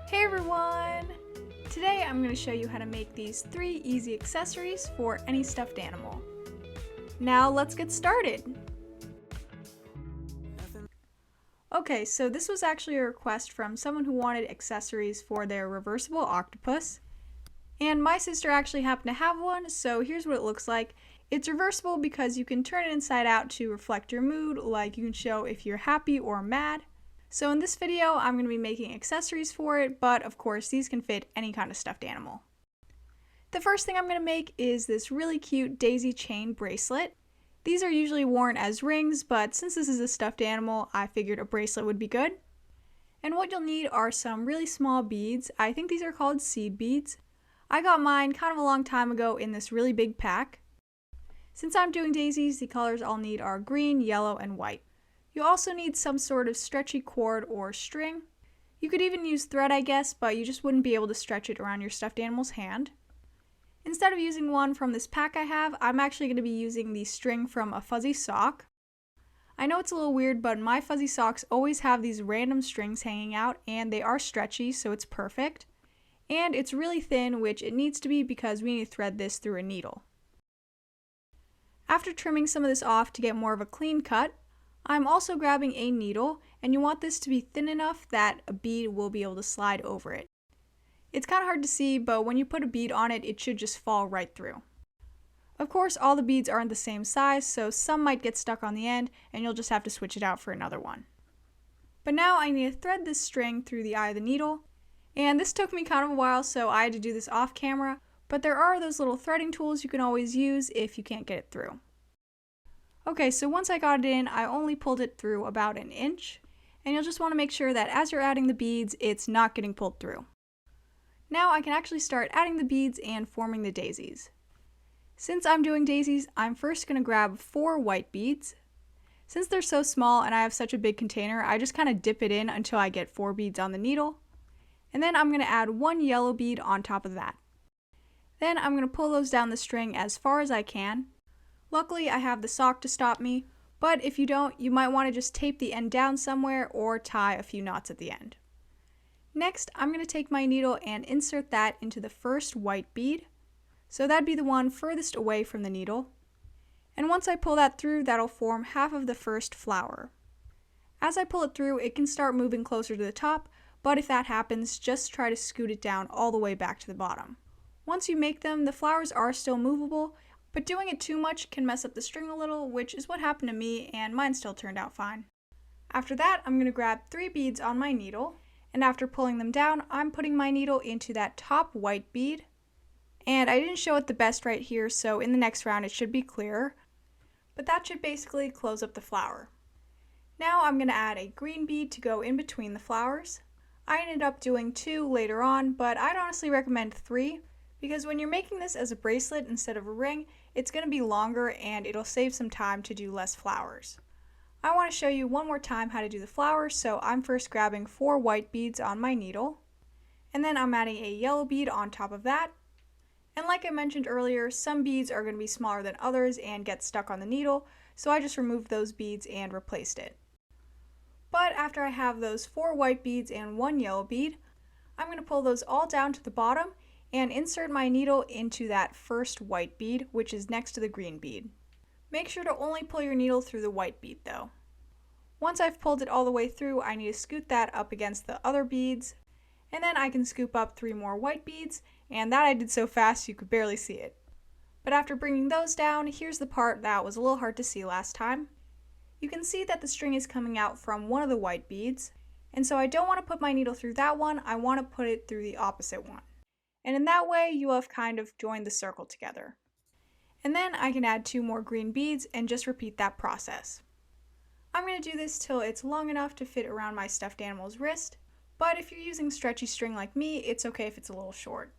Hey everyone! Today I'm going to show you how to make these 3 easy accessories for any stuffed animal. Now let's get started! Okay, so this was actually a request from someone who wanted accessories for their reversible octopus. And my sister actually happened to have one, so here's what it looks like. It's reversible because you can turn it inside out to reflect your mood, like you can show if you're happy or mad. So in this video, I'm going to be making accessories for it, but of course these can fit any kind of stuffed animal. The first thing I'm going to make is this really cute daisy chain bracelet. These are usually worn as rings, but since this is a stuffed animal, I figured a bracelet would be good. And what you'll need are some really small beads. I think these are called seed beads. I got mine kind of a long time ago in this really big pack. Since I'm doing daisies, the colors I'll need are green, yellow, and white. You'll also need some sort of stretchy cord or string. You could even use thread, I guess, but you just wouldn't be able to stretch it around your stuffed animal's hand. Instead of using one from this pack I have, I'm actually going to be using the string from a fuzzy sock. I know it's a little weird, but my fuzzy socks always have these random strings hanging out, and they are stretchy, so it's perfect. And it's really thin, which it needs to be because we need to thread this through a needle. After trimming some of this off to get more of a clean cut, I'm also grabbing a needle, and you want this to be thin enough that a bead will be able to slide over it. It's kind of hard to see, but when you put a bead on it, it should just fall right through. Of course, all the beads aren't the same size, so some might get stuck on the end, and you'll just have to switch it out for another one. But now I need to thread this string through the eye of the needle, and this took me kind of a while, so I had to do this off camera, but there are those little threading tools you can always use if you can't get it through. Okay, so once I got it in, I only pulled it through about an inch, and you'll just want to make sure that as you're adding the beads, it's not getting pulled through. Now I can actually start adding the beads and forming the daisies. Since I'm doing daisies, I'm first going to grab 4 white beads. Since they're so small and I have such a big container, I just kind of dip it in until I get 4 beads on the needle. And then I'm going to add 1 yellow bead on top of that. Then I'm going to pull those down the string as far as I can. Luckily, I have the sock to stop me, but if you don't, you might want to just tape the end down somewhere or tie a few knots at the end. Next, I'm going to take my needle and insert that into the first white bead. So that'd be the one furthest away from the needle. And once I pull that through, that'll form half of the first flower. As I pull it through, it can start moving closer to the top, but if that happens, just try to scoot it down all the way back to the bottom. Once you make them, the flowers are still movable, but doing it too much can mess up the string a little, which is what happened to me, and mine still turned out fine. After that, I'm going to grab 3 beads on my needle, and after pulling them down, I'm putting my needle into that top white bead. And I didn't show it the best right here, so in the next round it should be clearer. But that should basically close up the flower. Now I'm going to add a green bead to go in between the flowers. I ended up doing 2 later on, but I'd honestly recommend 3. Because when you're making this as a bracelet instead of a ring, it's going to be longer and it'll save some time to do less flowers. I want to show you one more time how to do the flowers, so I'm first grabbing 4 white beads on my needle, and then I'm adding a yellow bead on top of that. And like I mentioned earlier, some beads are going to be smaller than others and get stuck on the needle, so I just removed those beads and replaced it. But after I have those 4 white beads and 1 yellow bead, I'm going to pull those all down to the bottom and insert my needle into that first white bead, which is next to the green bead. Make sure to only pull your needle through the white bead though. Once I've pulled it all the way through, I need to scoot that up against the other beads, and then I can scoop up 3 more white beads, and that I did so fast you could barely see it. But after bringing those down, here's the part that was a little hard to see last time. You can see that the string is coming out from one of the white beads, and so I don't want to put my needle through that one, I want to put it through the opposite one. And in that way, you have kind of joined the circle together. And then I can add 2 more green beads and just repeat that process. I'm going to do this till it's long enough to fit around my stuffed animal's wrist, but if you're using stretchy string like me, it's okay if it's a little short.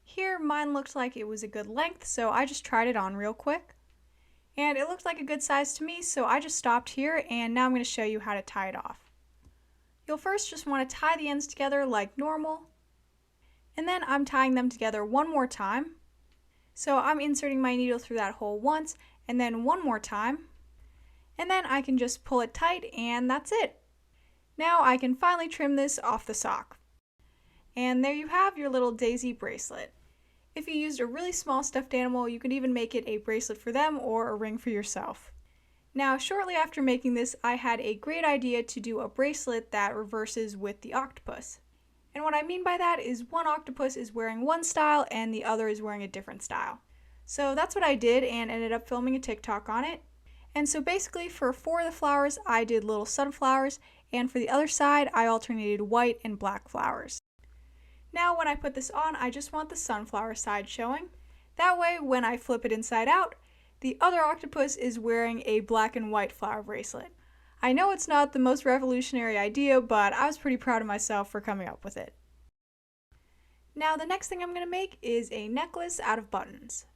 Here, mine looked like it was a good length, so I just tried it on real quick. And it looked like a good size to me, so I just stopped here, and now I'm going to show you how to tie it off. You'll first just want to tie the ends together like normal, and then I'm tying them together one more time. So I'm inserting my needle through that hole once and then one more time. And then I can just pull it tight and that's it. Now I can finally trim this off the sock. And there you have your little daisy bracelet. If you used a really small stuffed animal, you could even make it a bracelet for them or a ring for yourself. Now, shortly after making this, I had a great idea to do a bracelet that reverses with the octopus. And what I mean by that is one octopus is wearing one style and the other is wearing a different style. So that's what I did and ended up filming a TikTok on it. And so basically for 4 of the flowers, I did little sunflowers, and for the other side, I alternated white and black flowers. Now when I put this on, I just want the sunflower side showing. That way, when I flip it inside out, the other octopus is wearing a black and white flower bracelet. I know it's not the most revolutionary idea, but I was pretty proud of myself for coming up with it. Now the next thing I'm going to make is a necklace out of buttons.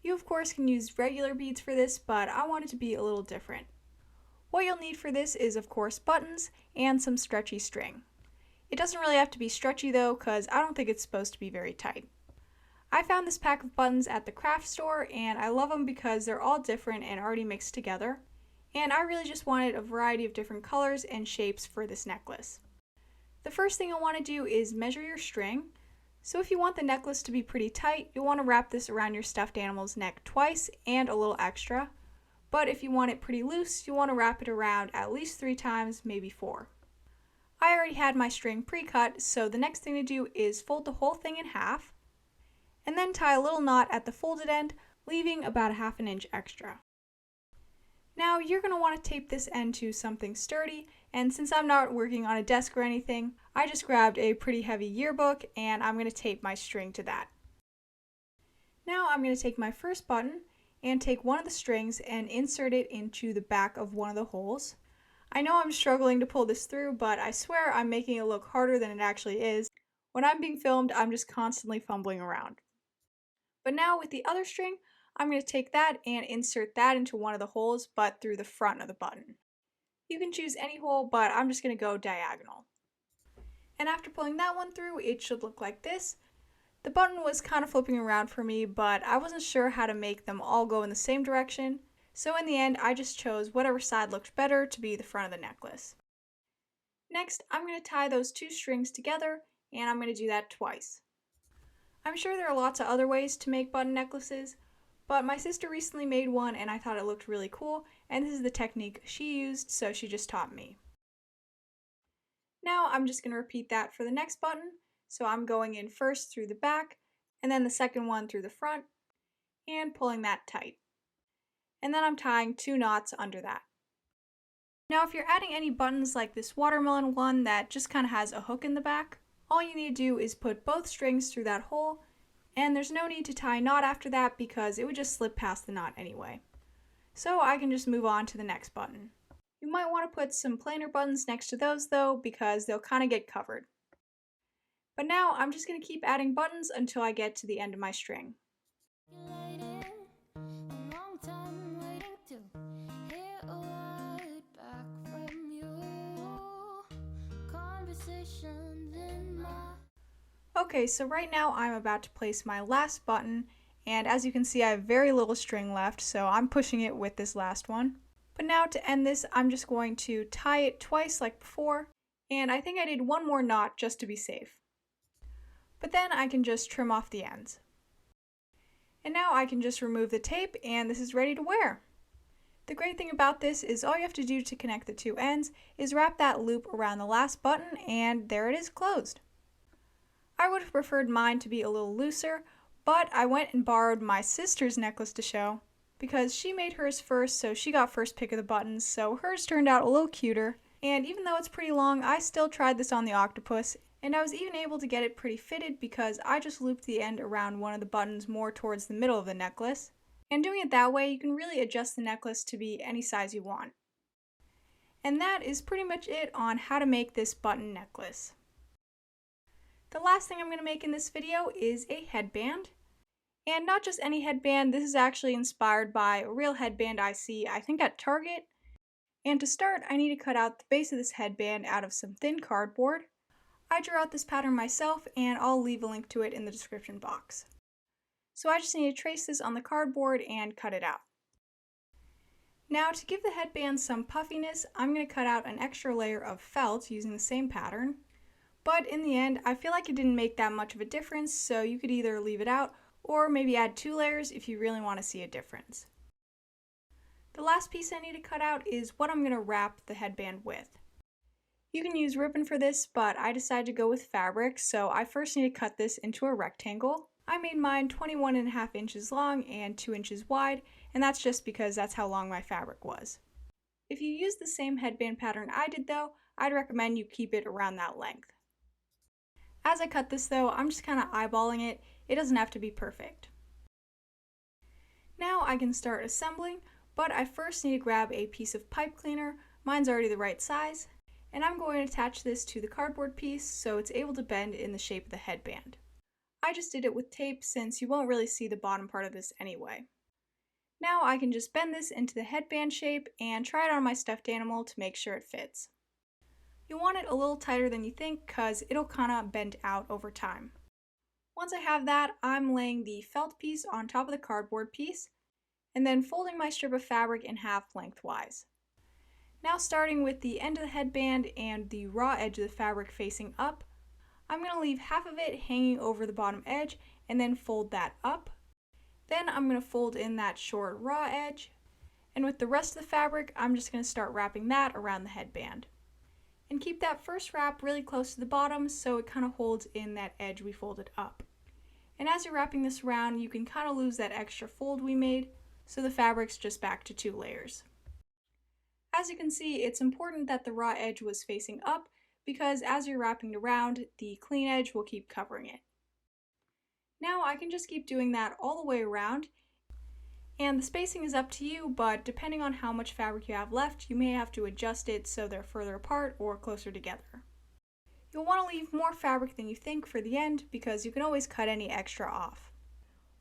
You of course can use regular beads for this, but I want it to be a little different. What you'll need for this is of course buttons and some stretchy string. It doesn't really have to be stretchy though, because I don't think it's supposed to be very tight. I found this pack of buttons at the craft store and I love them because they're all different and already mixed together. And I really just wanted a variety of different colors and shapes for this necklace. The first thing you'll want to do is measure your string. So if you want the necklace to be pretty tight, you'll want to wrap this around your stuffed animal's neck twice and a little extra. But if you want it pretty loose, you'll want to wrap it around at least 3 times, maybe 4. I already had my string pre-cut, so the next thing to do is fold the whole thing in half, and then tie a little knot at the folded end, leaving about a ½ inch extra. Now you're going to want to tape this end to something sturdy, and since I'm not working on a desk or anything, I just grabbed a pretty heavy yearbook and I'm going to tape my string to that. Now I'm going to take my first button and take one of the strings and insert it into the back of one of the holes. I know I'm struggling to pull this through, but I swear I'm making it look harder than it actually is. When I'm being filmed, I'm just constantly fumbling around. But now with the other string, I'm going to take that and insert that into one of the holes, but through the front of the button. You can choose any hole, but I'm just going to go diagonal. And after pulling that one through, it should look like this. The button was kind of flipping around for me, but I wasn't sure how to make them all go in the same direction. So in the end, I just chose whatever side looked better to be the front of the necklace. Next, I'm going to tie those 2 strings together, and I'm going to do that twice. I'm sure there are lots of other ways to make button necklaces, but my sister recently made one and I thought it looked really cool, and this is the technique she used, so she just taught me. Now I'm just going to repeat that for the next button, so I'm going in first through the back, and then the second one through the front, and pulling that tight. And then I'm tying 2 knots under that. Now if you're adding any buttons like this watermelon one that just kind of has a hook in the back, all you need to do is put both strings through that hole, and there's no need to tie a knot after that because it would just slip past the knot anyway. So I can just move on to the next button. You might want to put some plainer buttons next to those though, because they'll kind of get covered. But now I'm just going to keep adding buttons until I get to the end of my string. Okay, so right now I'm about to place my last button, and as you can see I have very little string left, so I'm pushing it with this last one. But now to end this, I'm just going to tie it twice like before, and I think I did one more knot just to be safe. But then I can just trim off the ends. And now I can just remove the tape and this is ready to wear. The great thing about this is all you have to do to connect the 2 ends is wrap that loop around the last button and there it is closed. I would have preferred mine to be a little looser, but I went and borrowed my sister's necklace to show because she made hers first, so she got first pick of the buttons, so hers turned out a little cuter. And even though it's pretty long, I still tried this on the octopus, and I was even able to get it pretty fitted because I just looped the end around one of the buttons more towards the middle of the necklace. And doing it that way, you can really adjust the necklace to be any size you want. And that is pretty much it on how to make this button necklace. The last thing I'm going to make in this video is a headband. And not just any headband, this is actually inspired by a real headband I see, I think at Target. And to start, I need to cut out the base of this headband out of some thin cardboard. I drew out this pattern myself and I'll leave a link to it in the description box. So I just need to trace this on the cardboard and cut it out. Now to give the headband some puffiness, I'm going to cut out an extra layer of felt using the same pattern. But in the end, I feel like it didn't make that much of a difference, so you could either leave it out or maybe add 2 layers if you really want to see a difference. The last piece I need to cut out is what I'm going to wrap the headband with. You can use ribbon for this, but I decided to go with fabric, so I first need to cut this into a rectangle. I made mine 21.5 inches long and 2 inches wide, and that's just because that's how long my fabric was. If you use the same headband pattern I did though, I'd recommend you keep it around that length. As I cut this though, I'm just kind of eyeballing it. It doesn't have to be perfect. Now I can start assembling, but I first need to grab a piece of pipe cleaner. Mine's already the right size. And I'm going to attach this to the cardboard piece so it's able to bend in the shape of the headband. I just did it with tape since you won't really see the bottom part of this anyway. Now I can just bend this into the headband shape and try it on my stuffed animal to make sure it fits. You'll want it a little tighter than you think because it'll kind of bend out over time. Once I have that, I'm laying the felt piece on top of the cardboard piece and then folding my strip of fabric in half lengthwise. Now starting with the end of the headband and the raw edge of the fabric facing up, I'm going to leave half of it hanging over the bottom edge and then fold that up. Then I'm going to fold in that short raw edge, and with the rest of the fabric, I'm just going to start wrapping that around the headband. And keep that first wrap really close to the bottom so it kind of holds in that edge we folded up. And as you're wrapping this around, you can kind of lose that extra fold we made, so the fabric's just back to 2 layers. As you can see, it's important that the raw edge was facing up because as you're wrapping it around, the clean edge will keep covering it. Now I can just keep doing that all the way around, and the spacing is up to you, but depending on how much fabric you have left, you may have to adjust it so they're further apart or closer together. You'll want to leave more fabric than you think for the end because you can always cut any extra off.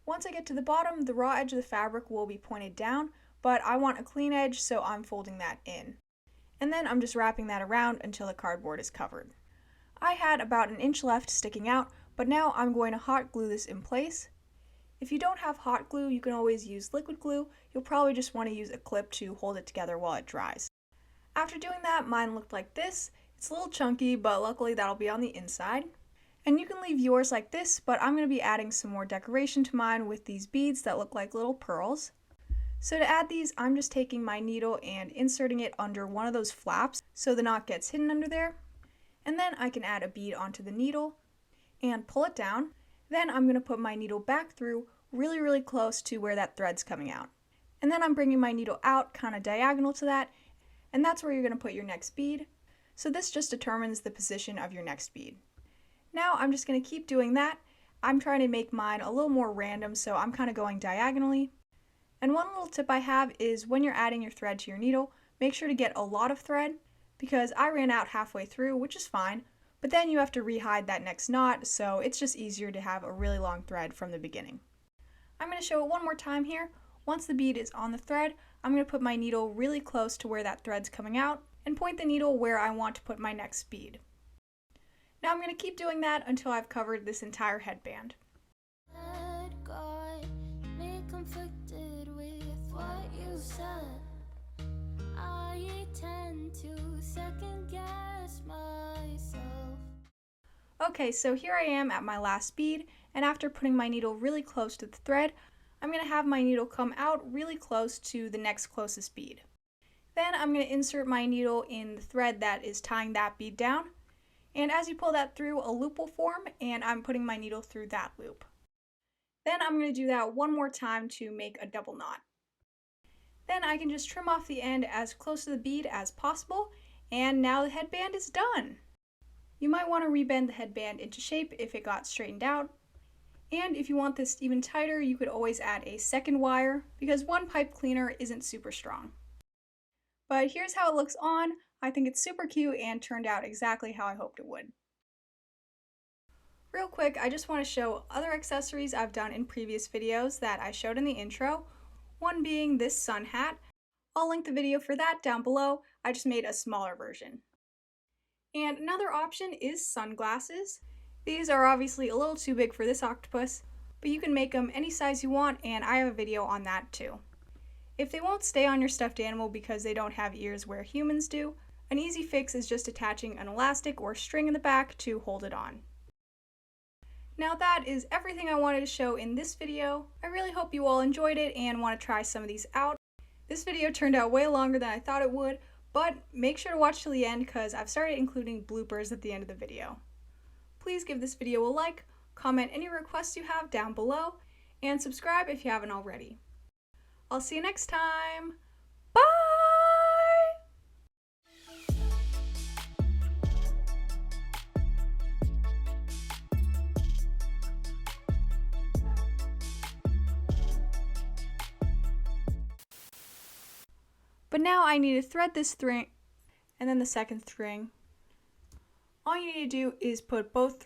Once I get to the bottom, the raw edge of the fabric will be pointed down, but I want a clean edge, so I'm folding that in. And then I'm just wrapping that around until the cardboard is covered. I had about an inch left sticking out, but now I'm going to hot glue this in place. If you don't have hot glue, you can always use liquid glue. You'll probably just want to use a clip to hold it together while it dries. After doing that, mine looked like this. It's a little chunky, but luckily that'll be on the inside. And you can leave yours like this, but I'm going to be adding some more decoration to mine with these beads that look like little pearls. So to add these, I'm just taking my needle and inserting it under one of those flaps so the knot gets hidden under there. And then I can add a bead onto the needle and pull it down. Then I'm going to put my needle back through really close to where that thread's coming out. And then I'm bringing my needle out kind of diagonal to that, and that's where you're going to put your next bead. So this just determines the position of your next bead. Now I'm just going to keep doing that. I'm trying to make mine a little more random, so I'm kind of going diagonally. And one little tip I have is when you're adding your thread to your needle, make sure to get a lot of thread, because I ran out halfway through, which is fine, but then you have to re-hide that next knot, so it's just easier to have a really long thread from the beginning. I'm going to show it one more time here. Once the bead is on the thread, I'm going to put my needle really close to where that thread's coming out and point the needle where I want to put my next bead. Now I'm going to keep doing that until I've covered this entire headband. Okay, so here I am at my last bead, and after putting my needle really close to the thread, I'm going to have my needle come out really close to the next closest bead. Then I'm going to insert my needle in the thread that is tying that bead down, and as you pull that through, a loop will form, and I'm putting my needle through that loop. Then I'm going to do that one more time to make a double knot. Then I can just trim off the end as close to the bead as possible, and now the headband is done. You might want to rebend the headband into shape if it got straightened out. And if you want this even tighter, you could always add a second wire because one pipe cleaner isn't super strong. But here's how it looks on. I think it's super cute and turned out exactly how I hoped it would. Real quick, I just want to show other accessories I've done in previous videos that I showed in the intro. One being this sun hat. I'll link the video for that down below. I just made a smaller version. And another option is sunglasses. These are obviously a little too big for this octopus, but you can make them any size you want, and I have a video on that too. If they won't stay on your stuffed animal because they don't have ears where humans do, an easy fix is just attaching an elastic or string in the back to hold it on. Now that is everything I wanted to show in this video. I really hope you all enjoyed it and want to try some of these out. This video turned out way longer than I thought it would, but make sure to watch till the end because I've started including bloopers at the end of the video. Please give this video a like, comment any requests you have down below, and subscribe if you haven't already. I'll see you next time. Bye! But now I need to thread this string and then the second string. All you need to do is put both